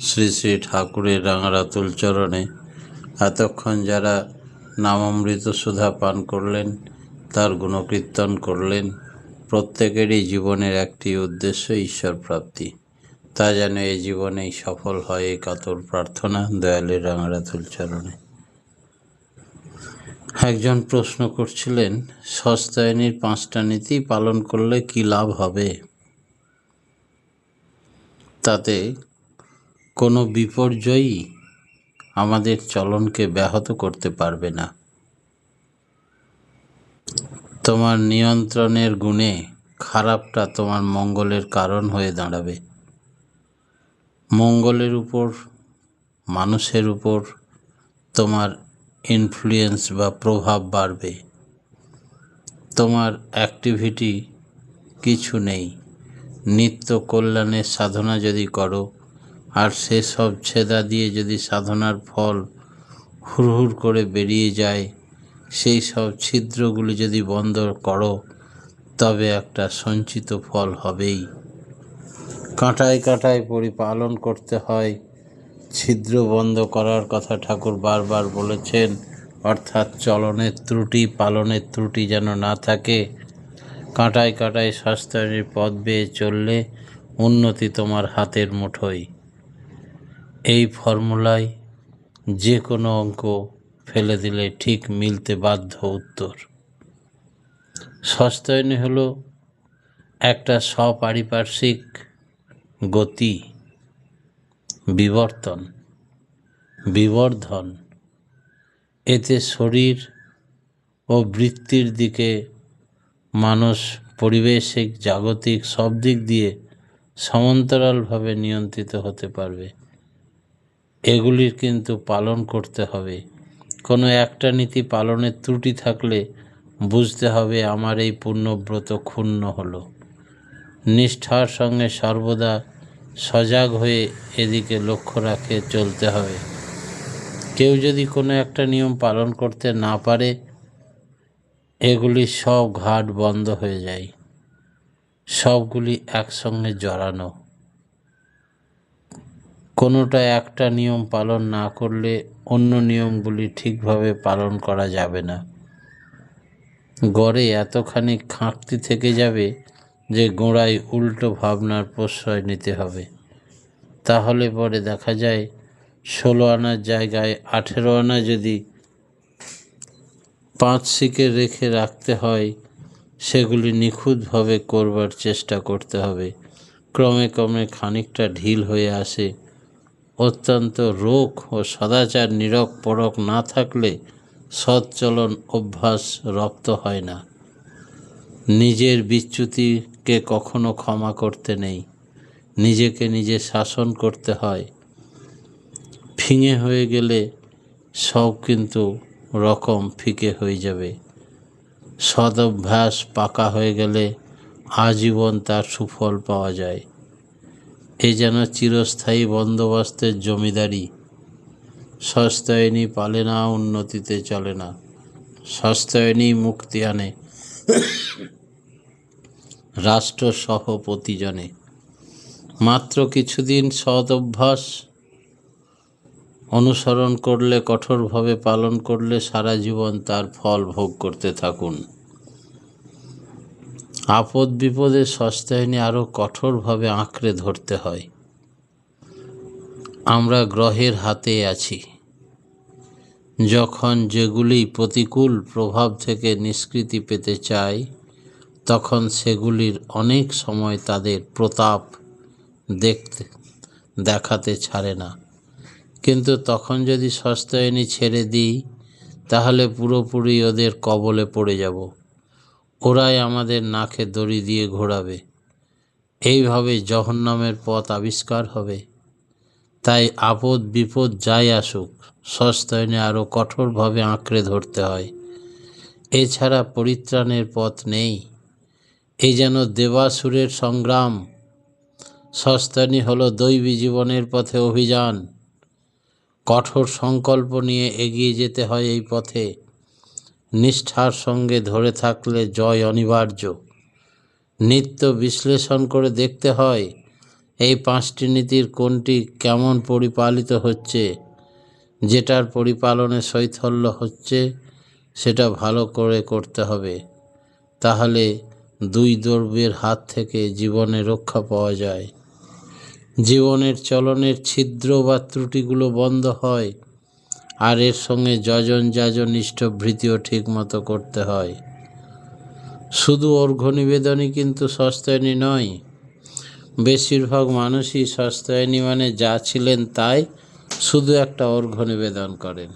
শ্রী শ্রী ঠাকুরের রাঙারাতুল চরণে এতক্ষণ যারা নামামৃত সুধা পান করলেন, তার গুণকীর্তন করলেন, প্রত্যেকেরই জীবনের একটি উদ্দেশ্য ঈশ্বর প্রাপ্তি। তা যেন এই জীবনেই সফল হয়, এই কাতর প্রার্থনা দয়ালের রাঙারাতুল চরণে। একজন প্রশ্ন করছিলেন, সস্তায়নীর 5টা নীতি পালন করলে কি লাভ হবে? তাতে কোনো বিপর্যয়ই আমাদের চলনকে ব্যাহত করতে পারবে না। তোমার নিয়ন্ত্রণের গুণে খারাপটা তোমার মঙ্গলের কারণ হয়ে দাঁড়াবে। মঙ্গলের উপর, মানুষের উপর তোমার ইনফ্লুয়েন্স বা প্রভাব বাড়বে। তোমার অ্যাক্টিভিটি কিছু নেই। নিত্য কল্যাণের সাধনা যদি করো, আর সেসব ছেদা দিয়ে যদি সাধনার ফল হুড়হুড় করে বেরিয়ে যায়, সেই সব ছিদ্রগুলি যদি বন্ধ করো, তবে একটা সঞ্চিত ফল হবেই। কাঁটায় কাঁটায় পরিপালন করতে হয়। ছিদ্র বন্ধ করার কথা ঠাকুর বারবার বলেছেন, অর্থাৎ চলনের ত্রুটি, পালনের ত্রুটি যেন না থাকে। কাঁটায় কাঁটায় শাস্ত্রের পথ বেয়ে চললে উন্নতি তোমার হাতের মুঠোয়। এই ফর্মুলায় যে কোনো অঙ্ক ফেলে দিলে ঠিক মিলতে বাধ্য উত্তর। সস্তায়নী হলো একটা স্বপারিপার্শ্বিক গতি, বিবর্ধন। এতে শরীর ও বৃত্তির দিকে মানুষ পরিবেশিক, জাগতিক সব দিক দিয়ে সমান্তরালভাবে নিয়ন্ত্রিত হতে পারবে। এগুলির কিন্তু পালন করতে হবে। কোনো একটা নীতি পালনের ত্রুটি থাকলে বুঝতে হবে আমার এই পুণ্যব্রত ক্ষুণ্ণ হলো। নিষ্ঠার সঙ্গে সর্বদা সজাগ হয়ে এদিকে লক্ষ্য রাখে চলতে হবে। কেউ যদি কোনো একটা নিয়ম পালন করতে না পারে, এগুলি সব ঘাট বন্ধ হয়ে যায়। সবগুলি একসঙ্গে জড়ানো। কোনোটা একটা নিয়ম পালন না করলে অন্য নিয়মগুলি ঠিকভাবে পালন করা যাবে না। গড়ে এতখানি খাঁকতি থেকে যাবে যে গোড়ায় উল্টো ভাবনার প্রশ্রয় নিতে হবে। তাহলে পরে দেখা যায় 16 আনার জায়গায় 18 আনা যদি 5 শিকে রেখে রাখতে হয়, সেগুলি নিখুঁতভাবে করবার চেষ্টা করতে হবে। ক্রমে ক্রমে খানিকটা ঢিল হয়ে আসে। অত্যন্ত রোগ ও সদাচার নীরব পরক না থাকলে সৎচলন অভ্যাস রপ্ত হয় না। নিজের বিচ্যুতিকে কখনো ক্ষমা করতে নেই, নিজেকে নিজে শাসন করতে হয়। ফিঙে হয়ে গেলে সব কিন্তু রকম ফিকে হয়ে যাবে। সদভ্যাস পাকা হয়ে গেলে আজীবন তার সুফল পাওয়া যায়। এ যেন চিরস্থায়ী বন্দোবস্তের জমিদারি। সস্তায়নী পালে না, উন্নতিতে চলে না। সস্তায়নী মুক্তি আনে রাষ্ট্র সহ প্রতিজনে। মাত্র কিছুদিন সৎ অভ্যাস অনুসরণ করলে, কঠোরভাবে পালন করলে সারা জীবন তার ফল ভোগ করতে থাকুন। আপদ বিপদে সস্তায়নী আরও কঠোরভাবে আঁকড়ে ধরতে হয়। আমরা গ্রহের হাতে আছি। যখন যেগুলি প্রতিকূল প্রভাব থেকে নিষ্কৃতি পেতে চায়, তখন সেগুলির অনেক সময় তাদের প্রতাপ দেখাতে ছাড়ে না। কিন্তু তখন যদি সস্তায়নী ছেড়ে দিই, তাহলে পুরোপুরি ওদের কবলে পড়ে যাব। ওরাই আমাদের নাকে দড়ি দিয়ে ঘোরাবে। এইভাবে জহন্নামের পথ আবিষ্কার হবে। তাই আপদ বিপদ যাই আসুক, সস্তায়নে আরও কঠোরভাবে আঁকড়ে ধরতে হয়। এছাড়া পরিত্রাণের পথ নেই। এই যেন দেবাসুরের সংগ্রাম। সস্তায়নী হলো দৈবী জীবনের পথে অভিযান। কঠোর সংকল্প নিয়ে এগিয়ে যেতে হয় এই পথে। নিষ্ঠার সঙ্গে ধরে থাকলে জয় অনিবার্য। নিত্য বিশ্লেষণ করে দেখতে হয় এই 5টি নীতির কোনটি কেমন পরিপালিত হচ্ছে, যেটার পরিপালনে শৈথল্য হচ্ছে, সেটা ভালো করে করতে হবে। তাহলে দুই দ্রব্যের হাত থেকে জীবনে রক্ষা পাওয়া যায়। জীবনের চলনের ছিদ্র বা ত্রুটিগুলো বন্ধ হয়, আর এর সঙ্গে যজন যাজন ইষ্টভৃতিও ঠিক মতো করতে হয়। শুধু অর্ঘ্য নিবেদনই কিন্তু সস্তায়নী নয়। বেশিরভাগ মানুষই সস্তায়নী মানে যা ছিলেন তাই শুধু একটা অর্ঘ্য নিবেদন করেন।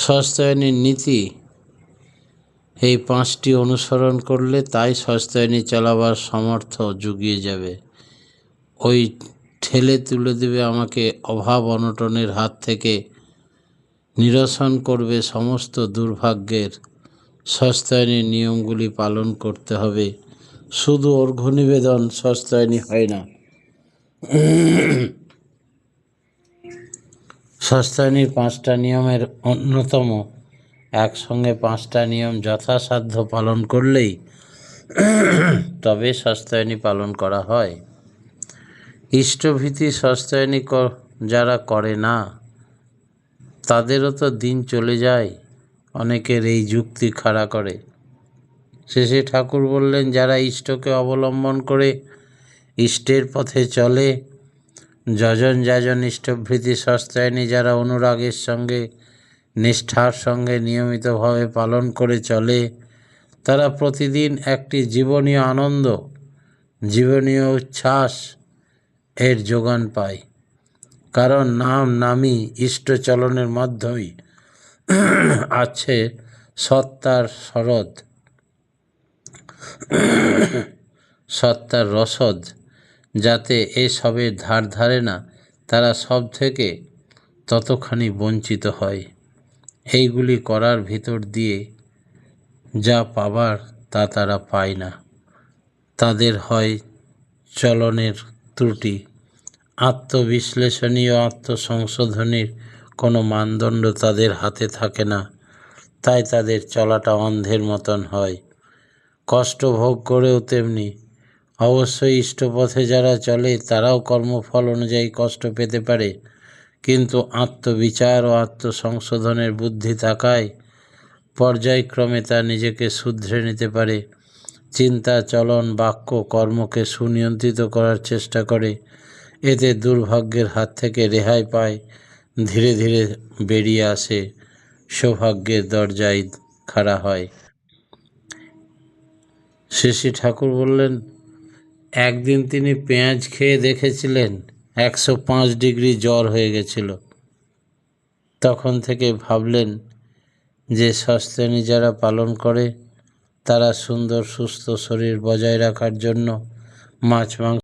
সস্তায়নীর নীতি এই 5টি অনুসরণ করলে তাই সস্তায়নী চালাবার সামর্থ্য জুগিয়ে যাবে। ওই ঠেলে তুলে দেবে আমাকে অভাব অনটনের হাত থেকে, নিরসন করবে সমস্ত দুর্ভাগ্যের। সস্তায়নীর নিয়মগুলি পালন করতে হবে। শুধু অর্ঘ্য নিবেদন সস্তায়নী হয় না। সস্তায়নীর 5টা নিয়মের অন্যতম। একসঙ্গে 5টা নিয়ম যথাসাধ্য পালন করলেই তবে সস্তায়নী পালন করা হয়। ইষ্টভীতি সস্তায়নী যারা করে না তাদেরও তো দিন চলে যায়। অনেকের এই যুক্তি খাড়া করে। শেষে ঠাকুর বললেন, যারা ইষ্টকে অবলম্বন করে ইষ্টের পথে চলে, যজন যাজন ইষ্টভৃতি সস্তায়নী যারা অনুরাগের সঙ্গে নিষ্ঠার সঙ্গে নিয়মিতভাবে পালন করে চলে, তারা প্রতিদিন একটি জীবনীয় আনন্দ, জীবনীয় উচ্ছ্বাস এর যোগান পায়। কারণ নামই ইষ্টচলনের মধ্যেই আছে সত্তার সরদ, সত্তার রসদ। যাতে এসবের ধার ধারে না, তারা সব থেকে ততখানি বঞ্চিত হয়। এইগুলি করার ভিতর দিয়ে যা পাবার তা তারা পায় না। তাদের হয় চলনের ত্রুটি, আত্মবিশ্লেষণী ও আত্মসংশোধনীর কোনো মানদণ্ড তাদের হাতে থাকে না। তাই তাদের চলাটা অন্ধের মতন হয়। কষ্ট ভোগ করেও তেমনি। অবশ্যই ইষ্টপথে যারা চলে তারাও কর্মফল অনুযায়ী কষ্ট পেতে পারে, কিন্তু আত্মবিচার ও আত্মসংশোধনের বুদ্ধি থাকায় পর্যায়ক্রমে তা নিজেকে শুধরে নিতে পারে। চিন্তা, চলন, বাক্য, কর্মকে সুনিয়ন্ত্রিত করার চেষ্টা করে। এতে দুর্ভাগ্যের হাত থেকে রেহাই পায়, ধীরে ধীরে বেরিয়ে আসে, সৌভাগ্যের দরজায় খাড়া হয়। শেষে ঠাকুর বললেন, একদিন তিনি পেঁয়াজ খেয়ে দেখেছিলেন 105 ডিগ্রি জ্বর হয়ে গেছিল। তখন থেকে ভাবলেন যে সস্তায়নী যারা পালন করে তারা সুন্দর সুস্থ শরীর বজায় রাখার জন্য মাছ মাংস